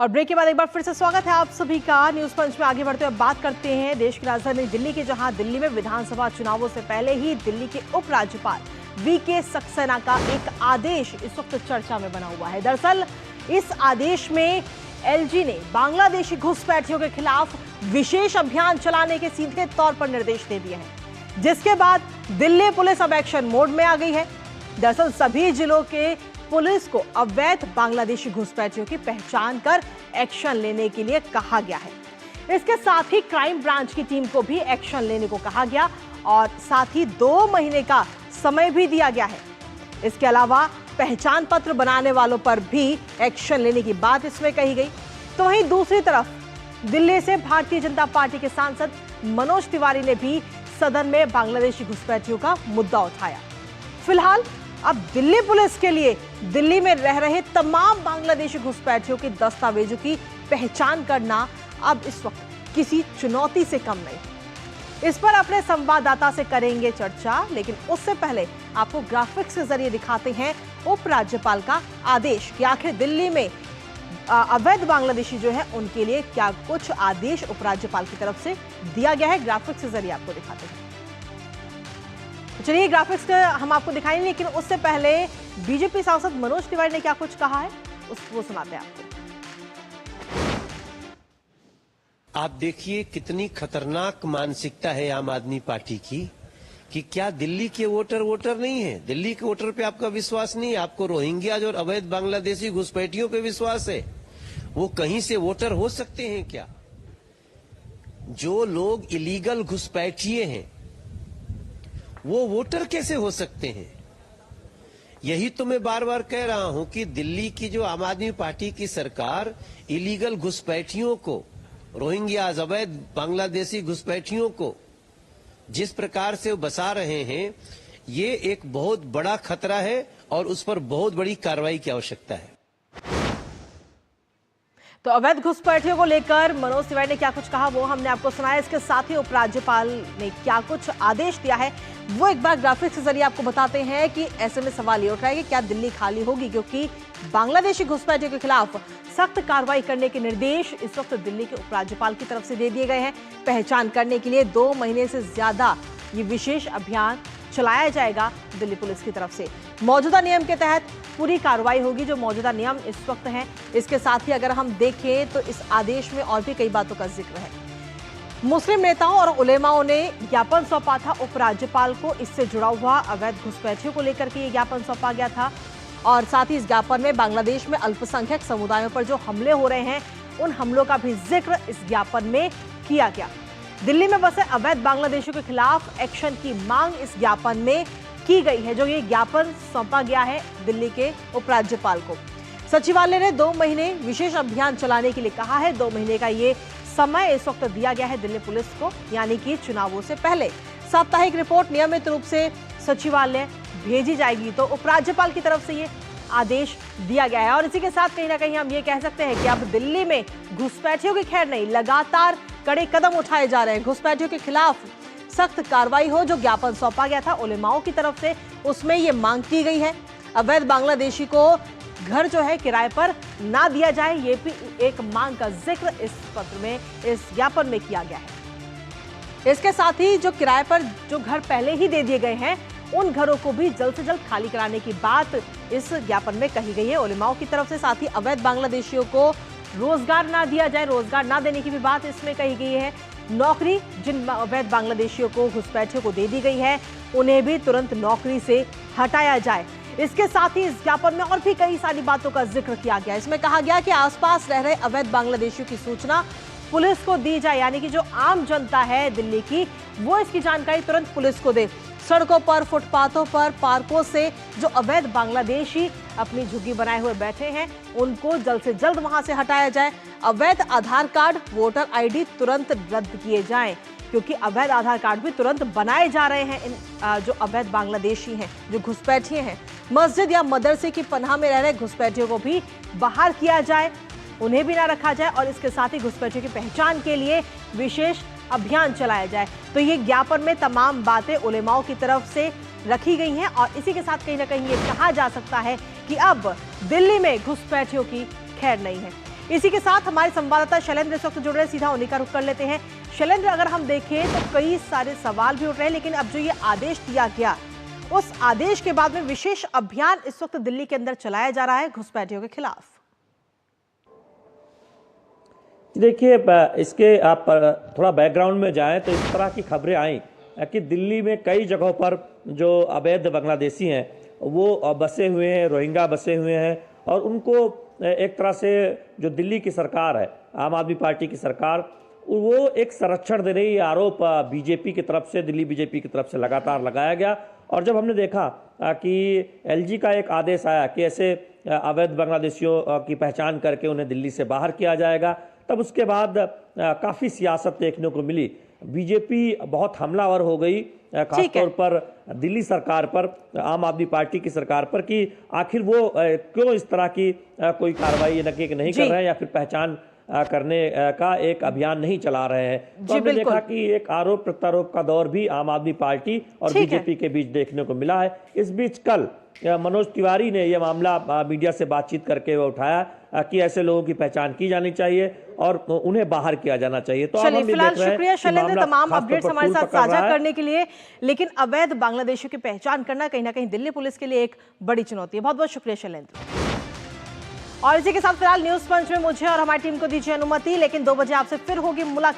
और ब्रेक के बाद एक बार फिर से स्वागत है आप सभी का। न्यूज पंच में आगे बढ़ते हुए बात करते हैं देश की राजधानी दिल्ली की, जहां दिल्ली में विधानसभा चुनावों से पहले ही दिल्ली के उपराज्यपाल वीके सक्सेना का एक आदेश इस वक्त चर्चा में बना हुआ है। दरअसल इस आदेश में एलजी ने बांग्लादेशी घुसपैठियों के खिलाफ विशेष अभियान चलाने के सीधे तौर पर निर्देश दे दिए हैं, जिसके बाद दिल्ली पुलिस अब एक्शन मोड में आ गई है। दरअसल सभी जिलों के पुलिस को अवैध बांग्लादेशी घुसपैठियों की पहचान कर एक्शन लेने के लिए कहा गया है। इसके साथ ही क्राइम ब्रांच की टीम को भी एक्शन लेने को कहा गया और साथ ही 2 महीने का समय भी दिया गया है। इसके अलावा पहचान पत्र बनाने वालों पर भी एक्शन लेने की बात इसमें कही गई। तो वहीं दूसरी तरफ दिल्ली से भारतीय जनता पार्टी के सांसद मनोज तिवारी ने भी सदन में बांग्लादेशी घुसपैठियों का मुद्दा उठाया। फिलहाल अब दिल्ली पुलिस के लिए दिल्ली में रह रहे तमाम बांग्लादेशी घुसपैठियों के दस्तावेजों की पहचान करना अब इस वक्त किसी चुनौती से कम नहीं। इस पर अपने संवाददाता से करेंगे चर्चा, लेकिन उससे पहले आपको ग्राफिक्स के जरिए दिखाते हैं उपराज्यपाल का आदेश कि आखिर दिल्ली में अवैध बांग्लादेशी जो है उनके लिए क्या कुछ आदेश उपराज्यपाल की तरफ से दिया गया है। ग्राफिक्स के जरिए आपको दिखाते हैं। चलिए ग्राफिक्स हम आपको दिखाएंगे, लेकिन उससे पहले बीजेपी सांसद मनोज तिवारी ने क्या कुछ कहा है वो सुनाते हैं आपको। आप देखिए कितनी खतरनाक मानसिकता है आम आदमी पार्टी की कि क्या दिल्ली के वोटर नहीं है, दिल्ली के वोटर पे आपका विश्वास नहीं है, आपको रोहिंग्याज और अवैध बांग्लादेशी घुसपैठियों पे विश्वास है। वो कहीं से वोटर हो सकते हैं क्या? जो लोग इलीगल घुसपैठिए हैं वो वोटर कैसे हो सकते हैं? यही तो मैं बार बार कह रहा हूं कि दिल्ली की जो आम आदमी पार्टी की सरकार इलीगल घुसपैठियों को, रोहिंग्याज अवैध बांग्लादेशी घुसपैठियों को जिस प्रकार से बसा रहे हैं, ये एक बहुत बड़ा खतरा है और उस पर बहुत बड़ी कार्रवाई की आवश्यकता है। तो अवैध घुसपैठियों को लेकर मनोज तिवारी ने क्या कुछ कहा वो हमने आपको सुनाया। इसके साथ ही उपराज्यपाल ने क्या कुछ आदेश दिया है वो एक बार ग्राफिक्स के जरिए आपको बताते हैं कि ऐसे में सवाल ये उठ रहा है कि क्या दिल्ली खाली होगी, क्योंकि बांग्लादेशी घुसपैठियों के खिलाफ सख्त कार्रवाई करने के निर्देश इस वक्त दिल्ली के उपराज्यपाल की तरफ से दे दिए गए हैं। पहचान करने के लिए 2 महीने से ज्यादा ये विशेष अभियान चलाया जाएगा दिल्ली पुलिस की तरफ से। मौजूदा नियम के तहत पूरी कार्रवाई होगी, जो मौजूदा नियम इस वक्त हैं। इसके साथ ही अगर हम देखें तो इस आदेश में और भी कई बातों का जिक्र है। मुस्लिम नेताओं और उलेमाओं ने ज्ञापन सौंपा था उपराज्यपाल को, इससे जुड़ा हुआ अवैध घुसपैठियों को लेकर के ये ज्ञापन सौंपा गया था। और साथ ही इस ज्ञापन में बांग्लादेश में अल्पसंख्यक समुदायों पर जो हमले हो रहे हैं उन हमलों का भी जिक्र इस ज्ञापन में किया गया। दिल्ली में बसे अवैध बांग्लादेशियों के खिलाफ एक्शन की मांग इस ज्ञापन में की गई है, जो ये ज्ञापन सौंपा गया है दिल्ली के उपराज्यपाल को। सचिवालय ने 2 महीने विशेष अभियान चलाने के लिए कहा है। 2 महीने का ये समय इस वक्त दिया गया है दिल्ली पुलिस को, यानी कि चुनावों से पहले साप्ताहिक रिपोर्ट नियमित रूप से सचिवालय भेजी जाएगी। तो उपराज्यपाल की तरफ से ये आदेश दिया गया है और इसी के साथ कहीं ना कहीं हम ये कह सकते हैं कि अब दिल्ली में घुसपैठियों की खैर नहीं, लगातार कड़े कदम उठाए जा रहे हैं। घुसपैठियों के खिलाफ सख्त कार्रवाई हो, जो ज्ञापन सौंपा गया था उलेमाओं की तरफ से, उसमें ये मांग की गई है। अवैध बांग्लादेशी को घर जो है किराए पर ना दिया जाए, ये भी एक मांग का जिक्र इस पत्र में, इस ज्ञापन में किया गया है। इसके साथ ही जो किराए पर जो घर पहले ही दे दिए गए हैं उन घरों को भी जल्द से जल्द खाली कराने की बात इस ज्ञापन में कही गई है उलेमाओं की तरफ से। साथ ही अवैध बांग्लादेशियों को रोजगार ना दिया जाए, रोजगार ना देने की भी बात इसमें कही गई है। नौकरी जिन अवैध बांग्लादेशियों को, घुसपैठियों को दे दी गई है, उन्हें भी तुरंत नौकरी से हटाया जाए। इसके साथ ही इस ज्ञापन में और भी कई सारी बातों का जिक्र किया गया। इसमें कहा गया कि आसपास रह रहे अवैध बांग्लादेशियों की सूचना पुलिस को दी जाए, यानी कि जो आम जनता है दिल्ली की वो इसकी जानकारी तुरंत पुलिस को दे। सड़कों पर, फुटपाथों पर, पार्कों से जो अवैध बांग्लादेशी अपनी झुग्गी बनाए हुए बैठे हैं उनको जल्द से जल्द वहां से हटाया जाए। अवैध आधार कार्ड, वोटर आईडी तुरंत रद्द किए जाएं, क्योंकि अवैध आधार कार्ड भी तुरंत बनाए जा रहे हैं इन जो अवैध बांग्लादेशी हैं, जो घुसपैठिए हैं। मस्जिद या मदरसे की पनाह में रह रहे घुसपैठियों को भी बाहर किया जाए, उन्हें भी ना रखा जाए और इसके साथ ही घुसपैठियों की पहचान के लिए विशेष अभियान चलाया जाए। तो ये ज्ञापन में तमाम बातें उलेमाओं की तरफ से रखी गई हैं और इसी के साथ कहीं ना कहीं ये कहा जा सकता है कि अब दिल्ली में घुसपैठियों की खैर नहीं है। इसी के साथ हमारे संवाददाता शैलेंद्र इस वक्त जुड़ रहे हैं, सीधा उन्हीं का रुख कर लेते हैं। शैलेंद्र, अगर हम देखें तो कई सारे सवाल भी उठ रहे हैं, लेकिन अब जो ये आदेश दिया गया, उस आदेश के बाद में विशेष अभियान इस वक्त दिल्ली के अंदर चलाया जा रहा है घुसपैठियों के खिलाफ। देखिए, इसके आप थोड़ा बैकग्राउंड में जाएं तो इस तरह की खबरें आई कि दिल्ली में कई जगहों पर जो अवैध बांग्लादेशी हैं वो बसे हुए हैं, रोहिंग्या बसे हुए हैं, और उनको एक तरह से जो दिल्ली की सरकार है, आम आदमी पार्टी की सरकार, वो एक संरक्षण दे रही है। आरोप बीजेपी की तरफ से, दिल्ली बीजेपी की तरफ से लगातार लगाया गया। और जब हमने देखा कि एलजी का एक आदेश आया कि ऐसे अवैध बांग्लादेशियों की पहचान करके उन्हें दिल्ली से बाहर किया जाएगा, तब उसके बाद काफ़ी सियासत देखने को मिली। बीजेपी बहुत हमलावर हो गई, खासतौर पर दिल्ली सरकार पर, आम आदमी पार्टी की सरकार पर, कि आखिर वो क्यों इस तरह की कोई कार्रवाई नहीं कर रहे हैं या फिर पहचान करने का एक अभियान नहीं चला रहे हैं। तो हमने देखा कि एक आरोप प्रत्यारोप का दौर भी आम आदमी पार्टी और बीजेपी के बीच देखने को मिला है। इस बीच कल मनोज तिवारी ने यह मामला मीडिया से बातचीत करके शुक्रिया कि ऐसे लोगों की पहचान की जानी चाहिए और उन्हें बाहर किया जाना चाहिए। तो चलिए, फिलहाल शुक्रिया शैलेंद्र तमाम अपडेट्स हमारे साथ साझा करने के लिए। लेकिन अवैध बांग्लादेशियों की पहचान करना कहीं ना कहीं दिल्ली पुलिस के लिए एक बड़ी चुनौती है। बहुत बहुत शुक्रिया शैलेंद्र। और इसी के साथ फिलहाल न्यूज पंच में मुझे और हमारी टीम को दीजिए अनुमति, लेकिन 2 बजे आपसे फिर होगी मुलाकात।